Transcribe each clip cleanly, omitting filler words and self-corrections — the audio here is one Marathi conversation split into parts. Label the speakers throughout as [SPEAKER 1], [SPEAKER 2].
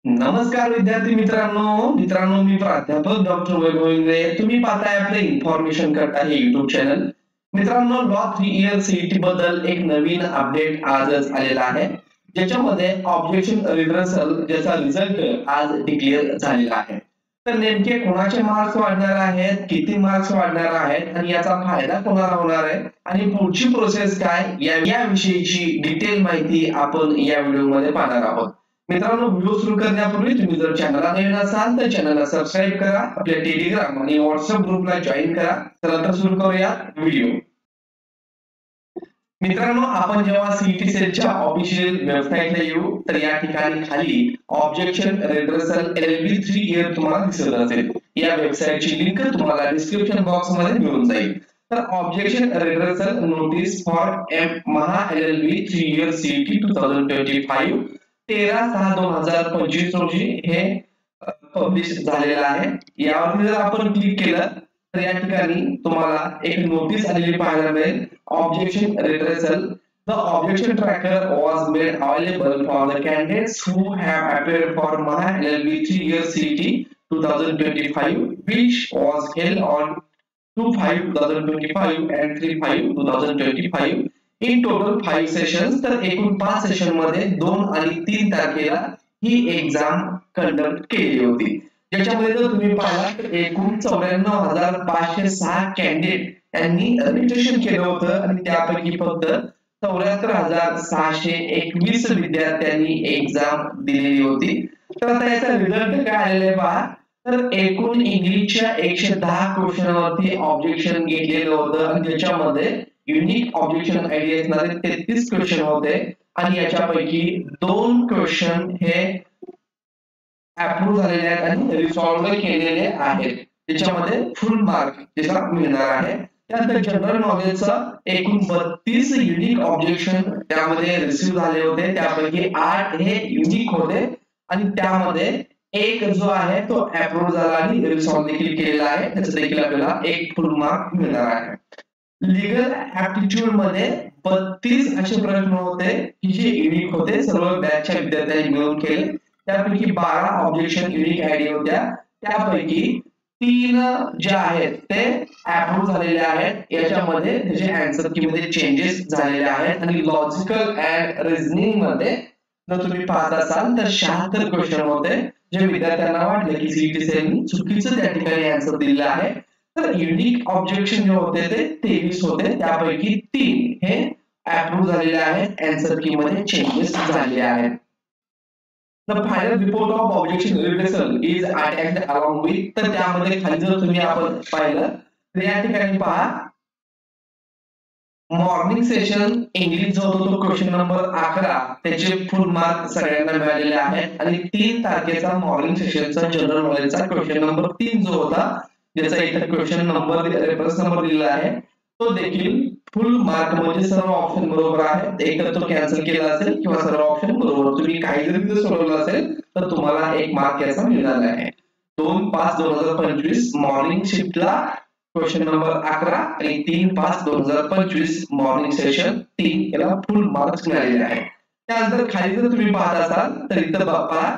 [SPEAKER 1] नमस्कार विद्यार्थी मित्रांनो मी प्राध्यापक डॉक्टर वैभव इंगळे. तुम्ही पाहताय आपले इन्फॉर्मेशन करता हे YouTube चॅनल. मित्रांनो लॉ 3 इयर सीईटी बद्दल एक नवीन अपडेट आजच आलेला आहे, ज्याच्यामध्ये ऑब्जेक्शन रिव्हर्सल ज्याचा रिझल्ट आज डिक्लेअर झालेला आहे. तर नेमके कोणाचे मार्क्स वाढणार आहेत, किती मार्क्स वाढणार आहेत आणि याचा फायदा कोणाला होणार आहे आणि पुढची प्रोसेस काय याविषयीची डिटेल माहिती आपण या व्हिडिओमध्ये पाहणार आहोत. मित्रांनो व्हिडिओ सुरू करण्यापूर्वी तुम्ही जर चॅनलला नवीन असाल तर चॅनलला सबस्क्राइब करा, आपल्या टेलिग्राम आणि व्हॉट्सअप ग्रुपला जॉईन करा. चला तर सुरू करूया व्हिडिओ. मित्रांनो आपण जेव्हा सीईटी सेलच्या ऑफिशियल वेबसाईटला येऊ तर या ठिकाणी खाली ऑब्जेक्शन रिव्हर्सल LLB 3 इयर तुम्हाला दिसत असेल. या वेबसाईटची लिंक तुम्हाला डिस्क्रिप्शन बॉक्स मध्ये मिळून जाईल. तर objection reversal notice for Maha LLB 3 year CET 2025 13/6/2025 रोजी हे पब्लिश झालेलं आहे. यावरती जर आपण क्लिक केलं तर या ठिकाणी तुम्हाला एक नोटीस आलेली पाहायला मिळेल. Objection reversal the objection tracker was made available for the candidates who have appeared for Maha LLB 3 year CET 2025 which was held on 2/5/2025 and 3/5/2025 in total 5 sessions. तर एकूण 5 सेशन मध्ये 2 आणि 3 तारखेला ही एक्झाम कंडक्ट केली होती. ज्याच्यामध्ये जर तुम्ही पाहिला तर एकूण 94,506 कॅन्डिडेट यांनी रजिस्ट्रेशन केलं होतं आणि त्यापैकी फक्त 74,621 विद्यार्थ्यांनी एक्झाम दिलेली होती. तर आता याचा रिझल्ट काय आलेला आहे पहा. तर एकूण इंग्लिशच्या 110 क्वेश्चनवरती ऑब्जेक्शन घेतलेलं होतं आणि त्याच्यामध्ये युनिक ऑब्जेक्शन आयडी असणारे 33 क्वेश्चन होते आणि याच्यापैकी 2 क्वेश्चन हे अप्रूव्ह झालेले आहेत आणि रिसॉल्व्ह केलेले आहेत. त्याच्यामध्ये फुल मार्क ज्याला मिळणार आहे. त्यानंतर जनरल नॉलेजचा एकूण 32 युनिक ऑब्जेक्शन त्यामध्ये रिसीव्ह झाले होते. त्यापैकी 8 हे युनिक होते आणि त्यामध्ये एक जो आहे तो अप्रूव्ह झाला आणि रिसॉल्व्ह देखील केलेला आहे. त्याचा देखील आपल्याला एक फुल मार्क मिळणार आहे. लीगल ऍप्टिट्यूड मध्ये 32 असे प्रश्न होते की जे युनिक होते, सर्व बॅचच्या विद्यार्थ्यांनी मिळून केले. त्यापैकी 12 ऑब्जेक्शन युनिक आयडी होत्या. त्यापैकी 3 जे आहेत ते अप्रूव्ह झालेले आहेत. याच्यामध्ये त्याचे आन्सर की मध्ये चेंजेस झालेले आहेत आणि लॉजिकल अँड रिझनिंग मध्ये जर तुम्ही पाहत असाल तर 76 क्वेश्चन होते जे विद्यार्थ्यांना वाटले की सीईटी सेलनी चुकीचं त्या ठिकाणी आन्सर दिलेलं आहे. तर युनिक ऑब्जेक्शन जे होते ते 23 होते. त्यापैकी 3 हे अप्रूव्ह झालेले आहेत, आन्सर की मध्ये चेंजेस झाले आहेत. The final report of objection reversal is attached along with. तर त्यामध्ये खाली जर तुम्ही आपण पाहिलं तर या ठिकाणी पहा मॉर्निंग सेशन इंग्लिश जो होतो तो क्वेश्चन नंबर 11 त्याचे फुल मार्क सगळ्यांना मिळालेले आहेत आणि 3 तारखेचा मॉर्निंग सेशनचा जनरल नॉलेजचा क्वेश्चन नंबर 3 जो होता ज्याचा इथे क्वेश्चन नंबर रेफरन्स नंबर दिलेला आहे तो देखील फुल मार्क म्हणजे सर्व ऑप्शन बरोबर आहेत. एक तर तो कॅन्सल केला असेल किंवा सर्व ऑप्शन बरोबर. तुम्ही काही जरी सोडवलं असेल तर तुम्हाला 1 मार्क याचा मिळणार आहे. 2/5/2025 मॉर्निंग शिफ्टला क्वेश्चन नंबर 11 आणि 3/5/2025 मॉर्निंग सेशन 3 याला फुल मार्क्स मिळालेले आहेत. त्यानंतर खाली जर तुम्ही पाहत असाल तर इथं पहा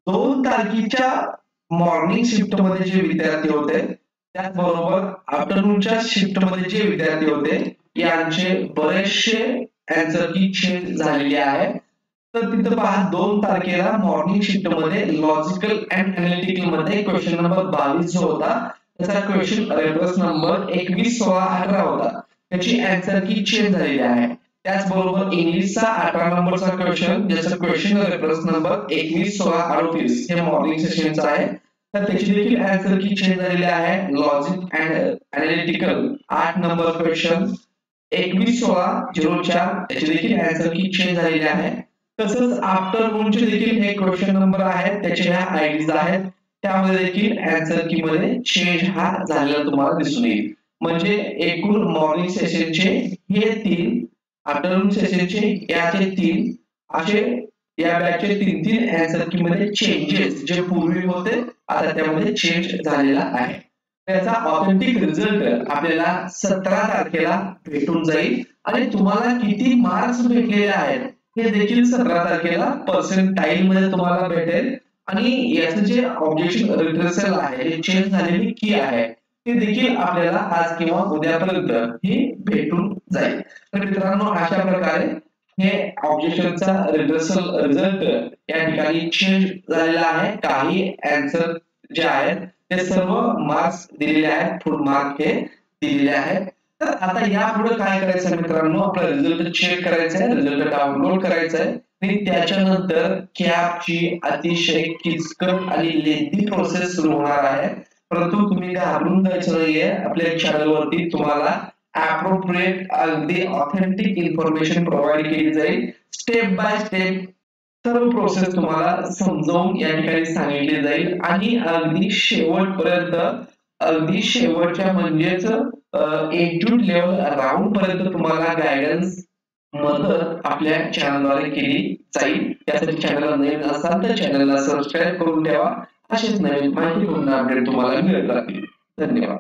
[SPEAKER 1] 2 तारखेच्या मॉर्निंग शिफ्ट मध्ये जे विद्यार्थी होते त्याचबरोबर आफ्टरनूनच्या शिफ्ट मध्ये जे विद्यार्थी होते यांचे बरेचसे आन्सर की चेंज झालेले आहे. तर तिथं पहा 2 तारखेला मॉर्निंग शिफ्ट मध्ये लॉजिकल अँड एनालिटिकल मध्ये क्वेश्चन नंबर 22 जो होता त्याचा क्वेश्चन रेफरन्स नंबर 21 16 18 होता. त्याची आन्सर की चेंज झालेली आहे. त्याचबरोबर इंग्लिशचा 18 नंबरचा क्वेश्चन ज्याचा क्वेश्चन रेफरन्स नंबर 21 16 38 हे मॉर्निंग सेशनचा आहे. तर त्याची देखील आन्सर की चेंज झालेली आहे. Logic and analytical 8 number question 21 16 04 त्याची देखील आन्सर की चेंज झालेली आहे. तसंच आफ्टरनूनचे देखील हे क्वेश्चन नंबर आहेत त्याचे ह्या आयडीज आहेत त्यामध्ये देखील आन्सर की मध्ये चेंज हा झालेला तुम्हाला दिसून येईल. म्हणजे एकूण मॉर्निंग सेशनचे हे 3 आफ्टरनून सेशनचे याचे 3 असे या बॅचचे 3 आन्सर की मध्ये चेंजेस जे पूर्वी होते आता त्यामध्ये चेंज झालेला आहे. त्याचा ऑथेंटिक रिझल्ट आपल्याला 17 तारखेला भेटून जाईल आणि तुम्हाला किती मार्क्स भेटलेले आहेत हे देखील 17 तारखेला पर्सेंटाइल मध्ये तुम्हाला भेटेल आणि याचं जे ऑब्जेक्शन रिट्रेसल आहे, जे चेंज झालेली की आहे, ते देखील आपल्याला आज किंवा उद्यापर्यंत हे भेटून जाईल. तर मित्रांनो, अशा प्रकारे हे ऑब्जेक्शनचा रिट्रेसल रिझल्ट या ठिकाणी चेंज झालेला आहे. काही आन्सर जे आहेत ते सर्व मार्क्स दिलेले आहेत, फुल मार्क हे दिलेले आहेत. तर आता यापुढे काय करायचं मित्रांनो, आपला रिझल्ट चेक करायचा आहे, रिझल्ट डाउनलोड करायचा आहे आणि त्याच्यानंतर कॅपची अतिशय किचकट आणि लेंथी प्रोसेस सुरू होणार आहे. परंतु तुम्ही घाबरून जायचं नाहीये. आपल्या चॅनल वरती तुम्हाला अप्रोप्रिएट अगदी ऑथेंटिक इन्फॉर्मेशन प्रोव्हाइड केली जाईल. स्टेप बाय स्टेप सर्व प्रोसेस तुम्हाला समजावून या ठिकाणी सांगितली जाईल आणि अगदी शेवटपर्यंत, अगदी शेवटच्या म्हणजेच एंट्री लेवल राऊंड पर्यंत तुम्हाला गायडन्स मदत आपल्या चॅनलद्वारे केली जाईल. त्यासाठी चॅनलला नवीन असाल तर चॅनलला सबस्क्राईब करून ठेवा. असेच नवीन माहितीपूर्ण अपडेट तुम्हाला मिळत राहतील. धन्यवाद.